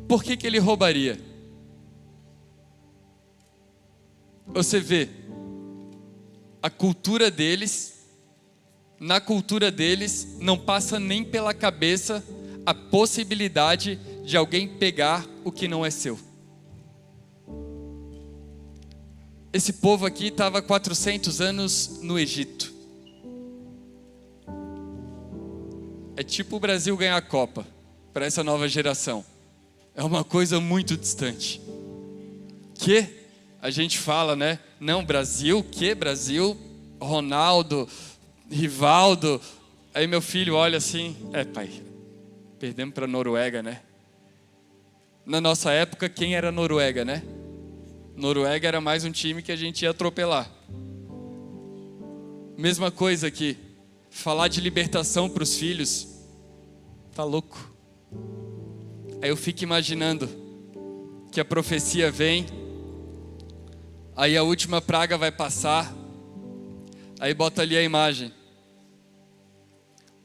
por que ele roubaria? Você vê, a cultura deles, na cultura deles, não passa nem pela cabeça a possibilidade de alguém pegar o que não é seu. Esse povo aqui estava 400 anos no Egito. É tipo o Brasil ganhar a Copa para essa nova geração. É uma coisa muito distante. Que a gente fala, né? Não, Brasil, que Brasil? Ronaldo, Rivaldo. Aí meu filho olha assim, pai, perdemos para a Noruega, né? Na nossa época, quem era a Noruega, né? Noruega era mais um time que a gente ia atropelar. Mesma coisa aqui. Falar de libertação para os filhos, tá louco. Aí eu fico imaginando que a profecia vem, aí a última praga vai passar, aí bota ali a imagem.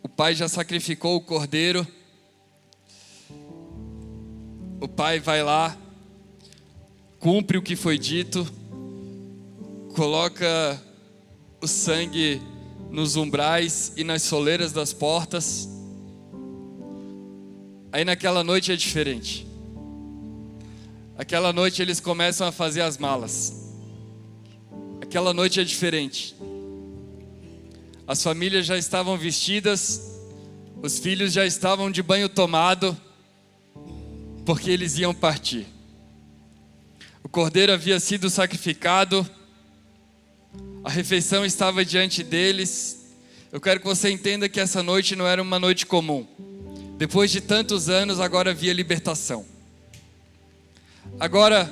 O pai já sacrificou o cordeiro, o pai vai lá, cumpre o que foi dito, coloca o sangue nos umbrais e nas soleiras das portas. Aí naquela noite é diferente. Aquela noite eles começam a fazer as malas. Aquela noite é diferente. As famílias já estavam vestidas, os filhos já estavam de banho tomado, porque eles iam partir. O cordeiro havia sido sacrificado, a refeição estava diante deles. Eu quero que você entenda que essa noite não era uma noite comum. Depois de tantos anos, agora havia libertação. Agora,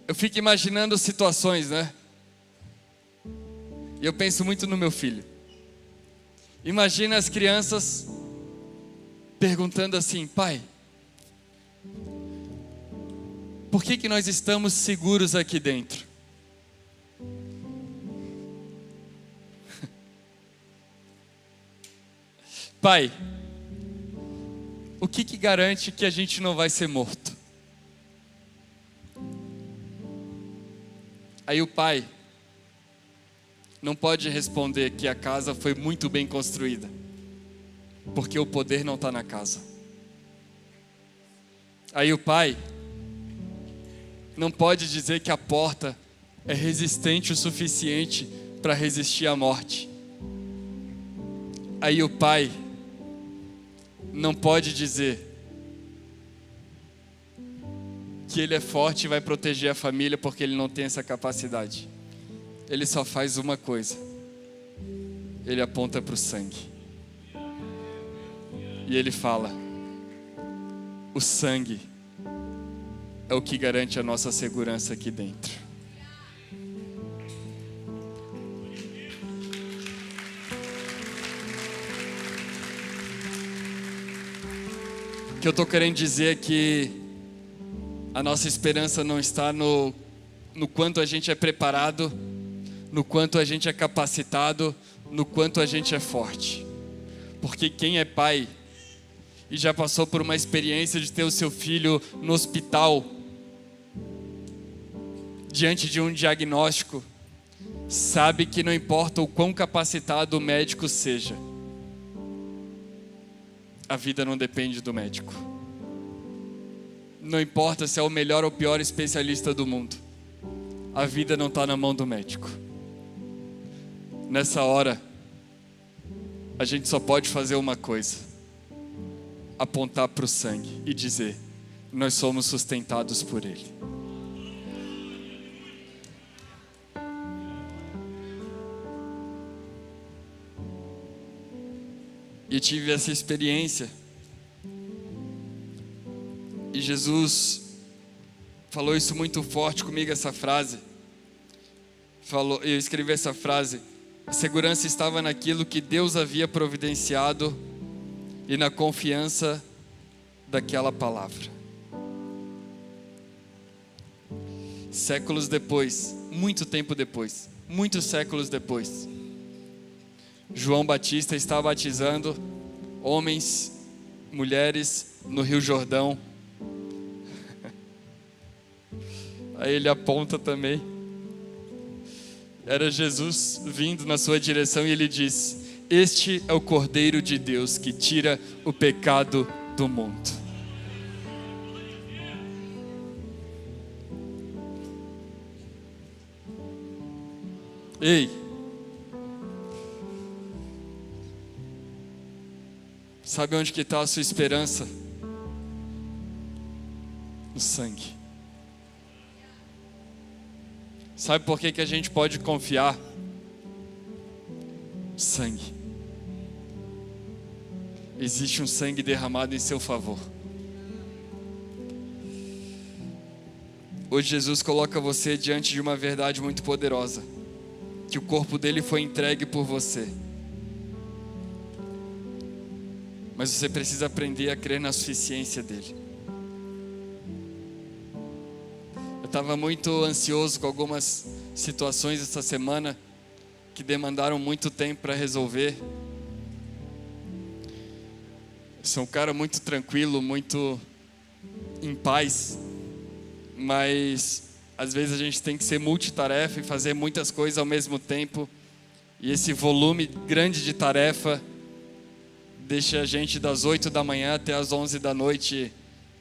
eu fico imaginando situações, né? E eu penso muito no meu filho. Imagina as crianças perguntando assim: pai, por que nós estamos seguros aqui dentro? Pai, o que garante que a gente não vai ser morto? Aí o pai não pode responder que a casa foi muito bem construída, porque o poder não está na casa. Aí o pai não pode dizer que a porta é resistente o suficiente para resistir à morte. Aí o pai não pode dizer que ele é forte e vai proteger a família, porque ele não tem essa capacidade. Ele só faz uma coisa: ele aponta para o sangue. E ele fala: o sangue é o que garante a nossa segurança aqui dentro. O que eu estou querendo dizer é que a nossa esperança não está no quanto a gente é preparado, no quanto a gente é capacitado, no quanto a gente é forte. Porque quem é pai e já passou por uma experiência de ter o seu filho no hospital, diante de um diagnóstico, sabe que não importa o quão capacitado o médico seja, a vida não depende do médico. Não importa se é o melhor ou pior especialista do mundo, a vida não está na mão do médico. Nessa hora, a gente só pode fazer uma coisa: apontar para o sangue e dizer: nós somos sustentados por Ele. E tive essa experiência. E Jesus falou isso muito forte comigo, essa frase. Eu escrevi essa frase: a segurança estava naquilo que Deus havia providenciado e na confiança daquela palavra. Séculos depois, muito tempo depois, muitos séculos depois, João Batista está batizando homens, mulheres no Rio Jordão. Aí ele aponta também. Era Jesus vindo na sua direção e ele diz: este é o Cordeiro de Deus que tira o pecado do mundo. Ei, sabe onde que está a sua esperança? No sangue. Sabe por que a gente pode confiar? Sangue. Existe um sangue derramado em seu favor. Hoje Jesus coloca você diante de uma verdade muito poderosa: que o corpo dele foi entregue por você. Mas você precisa aprender a crer na suficiência dele. Eu estava muito ansioso com algumas situações essa semana que demandaram muito tempo para resolver. Eu sou um cara muito tranquilo, muito em paz, mas às vezes a gente tem que ser multitarefa e fazer muitas coisas ao mesmo tempo. E esse volume grande de tarefa deixa a gente das 8 da manhã até as 11 da noite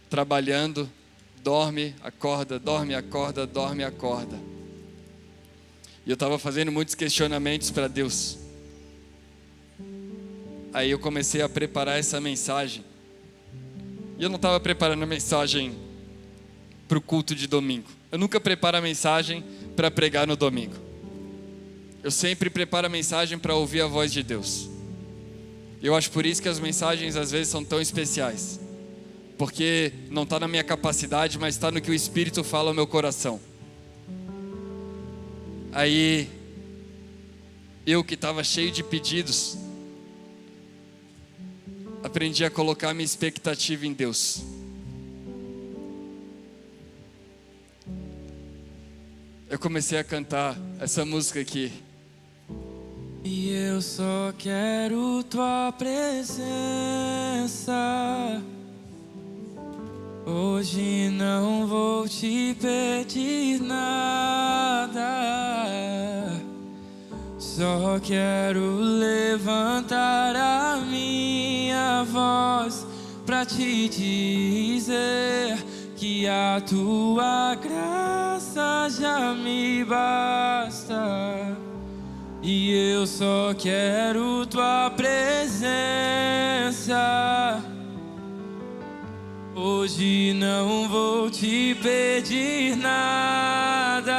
trabalhando. Dorme, acorda, dorme, acorda, dorme, acorda. E eu estava fazendo muitos questionamentos para Deus. Aí eu comecei a preparar essa mensagem. E eu não estava preparando a mensagem para o culto de domingo. Eu nunca preparo a mensagem para pregar no domingo. Eu sempre preparo a mensagem para ouvir a voz de Deus. Eu acho por isso que as mensagens às vezes são tão especiais. Porque não está na minha capacidade, mas está no que o Espírito fala ao meu coração. Aí, eu que estava cheio de pedidos, aprendi a colocar minha expectativa em Deus. Eu comecei a cantar essa música aqui. E eu só quero tua presença. Hoje não vou te pedir nada. Só quero levantar a minha voz pra te dizer que a tua graça já me basta. E eu só quero tua presença. Hoje não vou te pedir nada.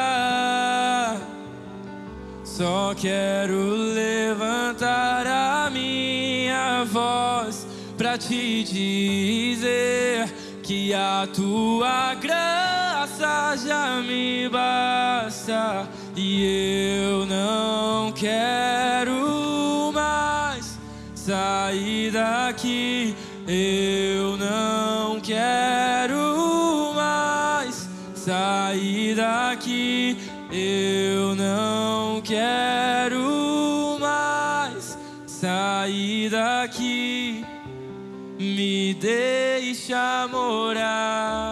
Só quero levantar a minha voz pra te dizer que a tua graça já me basta. E eu não quero mais sair daqui. Eu não quero mais sair daqui. Eu não quero mais sair daqui. Me deixa morar.